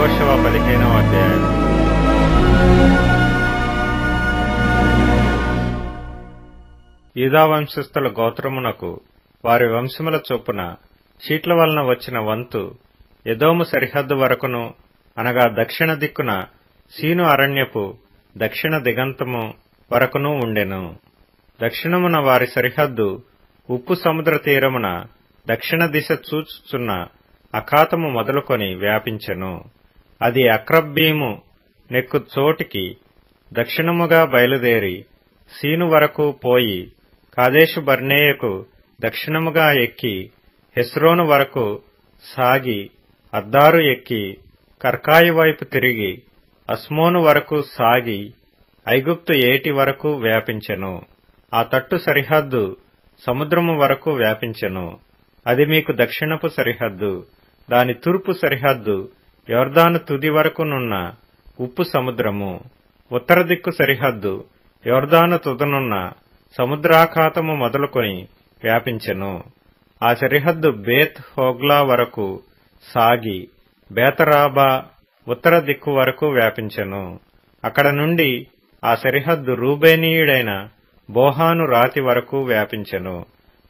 యెహోషువ 15వ అధ్యాయం. యూదా వంశస్థుల గోత్రమునకు వారి వంశముల చొప్పున చీట్ల వలన వచ్చిన వంతు ఎదోము సరిహద్దు వరకును, అనగా దక్షిణ దిక్కున సీను అరణ్యపు దక్షిణ దిగంతము వరకును ఉండెను. దక్షిణమున వారి సరిహద్దు ఉప్పు సముద్ర తీరమున దక్షిణ దిశ చూచుచున్న అఖాతము మొదలుకొని వ్యాపించెను. అది అక్రబ్బీము నెక్కు చోటికి దక్షిణముగా బయలుదేరి సీను వరకు పోయి కాదేషు బర్నేయకు దక్షిణముగా ఎక్కి హెస్రోను వరకు సాగి అద్దారు ఎక్కి కర్కాయి వైపు తిరిగి అస్మోను వరకు సాగి ఐగుప్తు ఏటి వరకు వ్యాపించెను. ఆ తట్టు సరిహద్దు సముద్రము వరకు వ్యాపించెను. అది మీకు దక్షిణపు సరిహద్దు. దాని తూర్పు సరిహద్దు యొర్దాను తుది వరకునున్న ఉప్పు సముద్రము. ఉత్తర దిక్కు సరిహద్దు యొర్దాను తుదనున్న సముద్రాఖాతము మొదలుకొని వ్యాపించెను. ఆ సరిహద్దు బేత్ హోగ్లా వరకు సాగి బేతరాబా ఉత్తర దిక్కు వరకు వ్యాపించెను. అక్కడ నుండి ఆ సరిహద్దు రూబేనీయుడైన బోహాను రాతి వరకు వ్యాపించెను.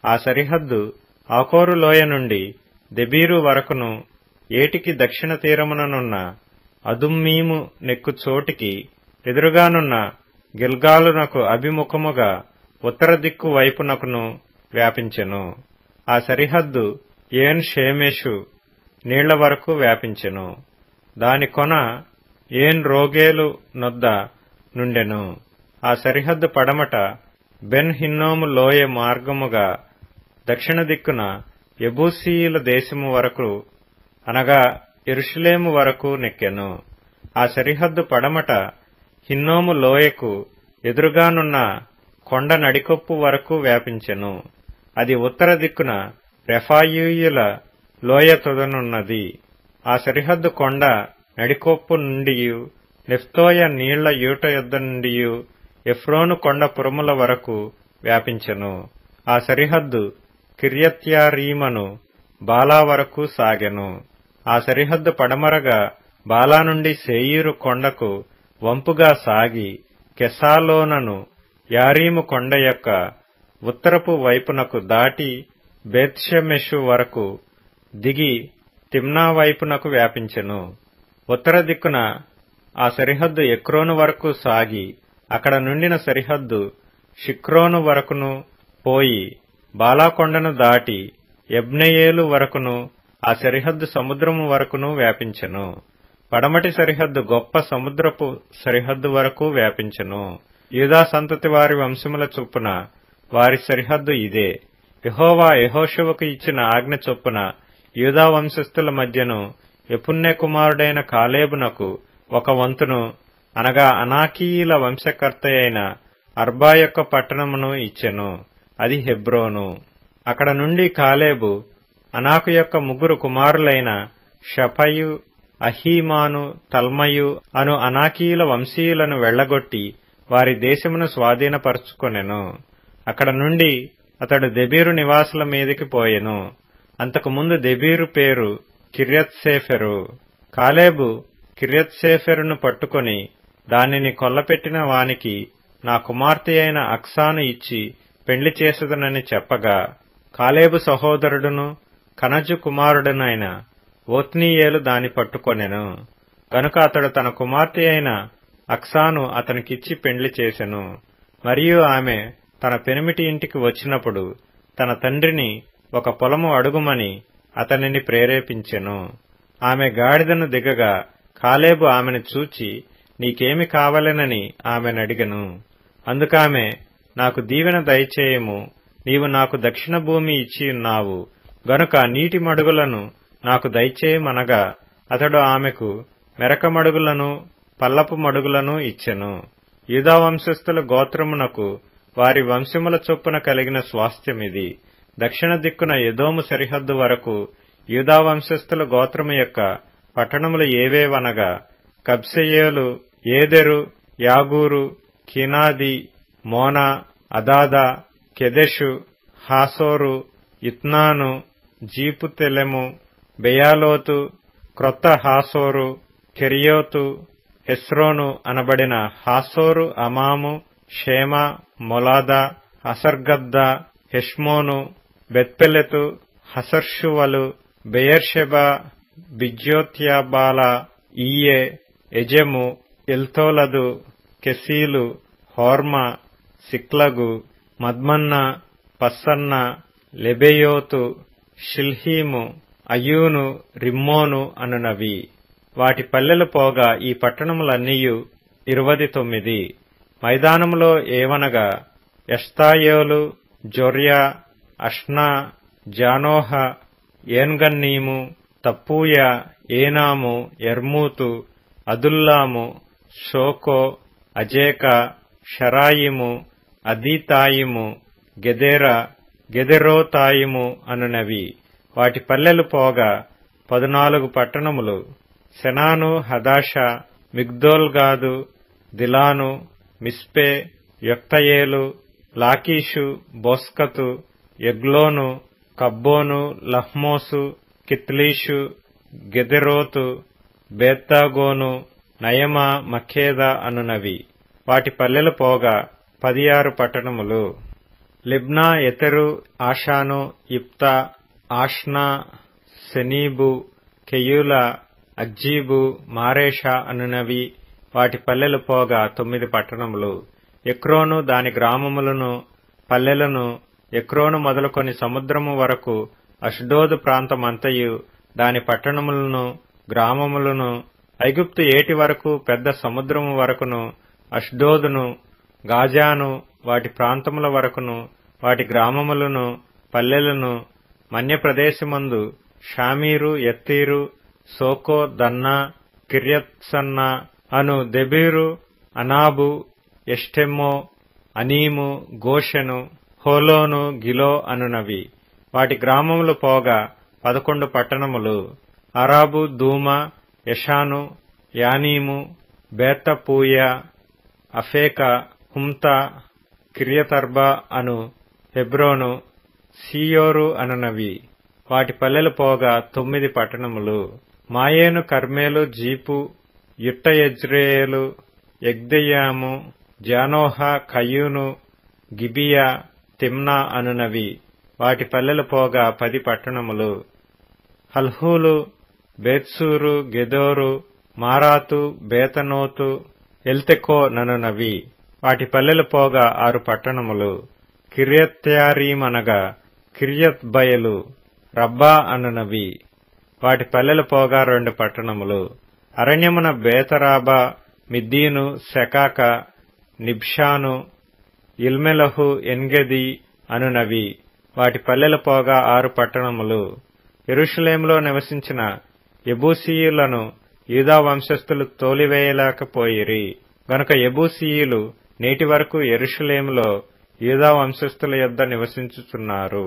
ఆ సరిహద్దు ఆకోరు లోయ నుండి దెబీరు వరకును, ఏటికి దక్షిణ తీరముననున్న అదుమ్మీము నెక్కు చోటికి ఎదురుగానున్న గిల్గాలునకు అభిముఖముగా ఉత్తర దిక్కు వైపునకును వ్యాపించెను. ఆ సరిహద్దు ఏన్ షేమెషు నీళ్ల వరకు వ్యాపించెను. దాని కొన ఏన్ రోగేలు నొద్ద నుండెను. ఆ సరిహద్దు పడమట బెన్ హిన్నోము లోయ మార్గముగా దక్షిణ దిక్కున యెబూసీయుల దేశము వరకు, అనగా యెరూషలేము వరకు నెక్కెను. ఆ సరిహద్దు పడమట హిన్నోము లోయకు ఎదురుగానున్న కొండ నడికొప్పు వరకు వ్యాపించెను. అది ఉత్తర దిక్కున రెఫాయీయుల లోయ తొదనున్నది. ఆ సరిహద్దు కొండ నడికొప్పు నుండియు నెఫ్తోయ నీళ్ల యూట యొద్ద నుండియు ఎఫ్రోను కొండ పురముల వరకు వ్యాపించెను. ఆ సరిహద్దు కిర్యత్యారీమను బాలా వరకు సాగెను. ఆ సరిహద్దు పడమరగా బాలా నుండి శేయీరు కొండకు వంపుగా సాగి కెసాలోనను యారీము కొండ యొక్క ఉత్తరపు వైపునకు దాటి బేత్షెమెషు వరకు దిగి తిమ్నా వైపునకు వ్యాపించెను. ఉత్తర దిక్కున ఆ సరిహద్దు ఎక్రోను వరకు సాగి అక్కడ నుండిన సరిహద్దు షిక్రోను వరకును పోయి బాలాకొండను దాటి యబ్నెయేలు వరకును, ఆ సరిహద్దు సముద్రము వరకును వ్యాపించెను. పడమటి సరిహద్దు గొప్ప సముద్రపు సరిహద్దు వరకు వ్యాపించెను. యూదా సంతతి వారి వంశముల చొప్పున వారి సరిహద్దు ఇదే. యెహోవా యెహోషువకు ఇచ్చిన ఆజ్ఞ చొప్పున యూదా వంశస్థుల మధ్యను యెఫున్నె కుమారుడైన కాలేబునకు ఒక వంతును, అనగా అనాకీయుల వంశకర్తయైన అర్బా యొక్క పట్టణమును ఇచ్చెను. అది హెబ్రోను. అక్కడ నుండి కాలేబు అనాకు యొక్క ముగ్గురు కుమారులైన షపయు, అహీమాను, తల్మయు అను అనాకీయుల వంశీయులను వెళ్లగొట్టి వారి దేశమును స్వాధీనపరుచుకొనెను. అక్కడ నుండి అతడు దెబీరు నివాసుల మీదికి పోయెను. అంతకుముందు దెబీరు పేరు కిర్యత్సేఫెరు. కాలేబు కిర్యత్సేఫెరును పట్టుకొని దానిని కొల్లపెట్టిన వానికి నా కుమార్తె అయిన అక్సాను ఇచ్చి పెండ్లి చేసెదనని చెప్పగా, కాలేబు సహోదరుడును కనజు కుమారుడునైన ఓత్నీయేలు దాని పట్టుకొనెను. గనుక అతడు తన కుమార్తె అయిన అక్సాను అతనికిచ్చి పెండ్లి చేసెను. మరియు ఆమె తన పెనిమిటి ఇంటికి వచ్చినప్పుడు తన తండ్రిని ఒక పొలము అడుగుమని అతనిని ప్రేరేపించెను. ఆమె గాడిదను దిగగా కాలేబు ఆమెను చూచి, నీకేమి కావలెనని ఆమెనడిగెను. అందుకామె, నాకు దీవెన దయచేయము, నీవు నాకు దక్షిణ భూమి ఇచ్చియున్నావు గనుక నీటి మడుగులను నాకు దయచేయమనగా అతడు ఆమెకు మెరక మడుగులను పల్లపు మడుగులను ఇచ్చెను. యూదా వంశస్థుల గోత్రమునకు వారి వంశముల చొప్పున కలిగిన స్వాస్థ్యమిది. దక్షిణ దిక్కున ఎదోము సరిహద్దు వరకు యూదా వంశస్థుల గోత్రము యొక్క పట్టణములు ఏవేవనగా కబ్సెయేలు, ఏదెరు, యాగూరు, కినాది, మోనా, అదాదా, కెదెషు, హాసోరు, ఇత్నాను, జీపుతెలెము, బెయాలోతు, క్రొత్త హాసోరు, కెరియోతు, హెస్రోను అనబడిన హాసోరు, అమాము, షేమ, మొలాద, అసర్గద్ద, హెష్మోను, బెత్పెలెతు, హసర్షువలు, బెయర్షెబా, బిజ్యోత్యాబాల, ఈయె, ఎజెము, ఎల్తోలదు, కెసీలు, హోర్మ, సిక్లగు, మద్మన్న, పస్సన్న, లెబెయోతు, షిల్హీము, అయ్యూను, రిమ్మోను అనునవి. వాటి పల్లెలు పోగా ఈ పట్టణములన్నీయు 29. మైదానములో ఏవనగా ఎష్తాయోలు, జొర్యా, అష్నా, జానోహ, ఏన్గన్నీము, తప్పూయ, ఏనాము, ఎర్మూతు, అదుల్లాము, షోకో, అజేక, షరాయిము, అదీతాయిము, గెదెరా, గెదెరోతాయిము అనునవి. వాటి పల్లెలు పోగా 14 పట్టణములు. సెనాను, హదాష, మిగ్దోల్గాదు, దిలాను, మిస్పే, యొక్తయేలు, లాకీషు, బోస్కతు, ఎగ్లోను, కబ్బోను, లహ్మోసు, కిత్లీషు, గెదెరోతు, బేత్దాగోను, నయమ, మఖేద అనునవి. వాటి పల్లెలు పోగా 16 పట్టణములు. లిబ్నా, ఎతెరు, ఆషాను, ఇప్తా, ఆష్నా, సెనీబు, కెయూల, అజ్జీబు, మారేషా అనునవి. వాటి పల్లెలు పోగా 9 పట్టణములు. ఎక్రోను దాని గ్రామములను, పల్లెలను, ఎక్రోను మొదలుకొని సముద్రము వరకు అష్డోదు ప్రాంతమంతయు దాని పట్టణములను, గ్రామములను, ఐగుప్తు ఏటి వరకు పెద్ద సముద్రము వరకును, అష్డోదును, గాజాను వాటి ప్రాంతముల వరకును, వాటి గ్రామములను, పల్లెలను, మన్య ప్రదేశమందు షామీరు, ఎత్తీరు, సోకో, దన్నా, కిర్యత్సన్నా అను దెబీరు, అనాబు, ఎష్టెమ్మో, అనీము, గోషెను, హోలోను, గిలో అనునవి. వాటి గ్రామములు పోగా 11 పట్టణములు. అరాబు, దూమ, యషాను, యానీము, బేతపూయ, అఫేక, హుమ్తా, కిర్యతర్బా అను హెబ్రోను, సీయోరు అనునవి. వాటి పల్లెలు పోగా 9 పట్టణములు. మాయేను, కర్మేలు, జీపు, యుట్టయజ్రేయేలు, యగ్దెయాము, జానోహ, కయూను, గిబియా, తిమ్నా అనునవి. వాటి పల్లెలు పోగా 10 పట్టణములు. హల్హూలు, బేత్సూరు, గెదోరు, మారాతు, బేతనోతు, ఎల్తెకో ననునవి. వాటి పల్లెలు పోగా 6 పట్టణములు. కిర్యత్యారీమనగా కిర్యత్ బయలు, రబ్బా అనునవి. వాటి పల్లెలు పోగా 2 పట్టణములు. అరణ్యమున బేతరాబా, మిద్దీను, సెకాక, నిబ్షాను, ఇల్మెలహు, ఎన్గెది అనునవి. వాటి పల్లెలు పోగా 6 పట్టణములు. యెరూషలేములో నివసించిన యెబూసీయులను యూదా వంశస్థులు తోలివేయలేకపోయిరి గనుక యెబూసీయులు నేటి వరకు యెరూషలేములో యూదా వంశస్థుల యొద్ద నివసించుచున్నారు.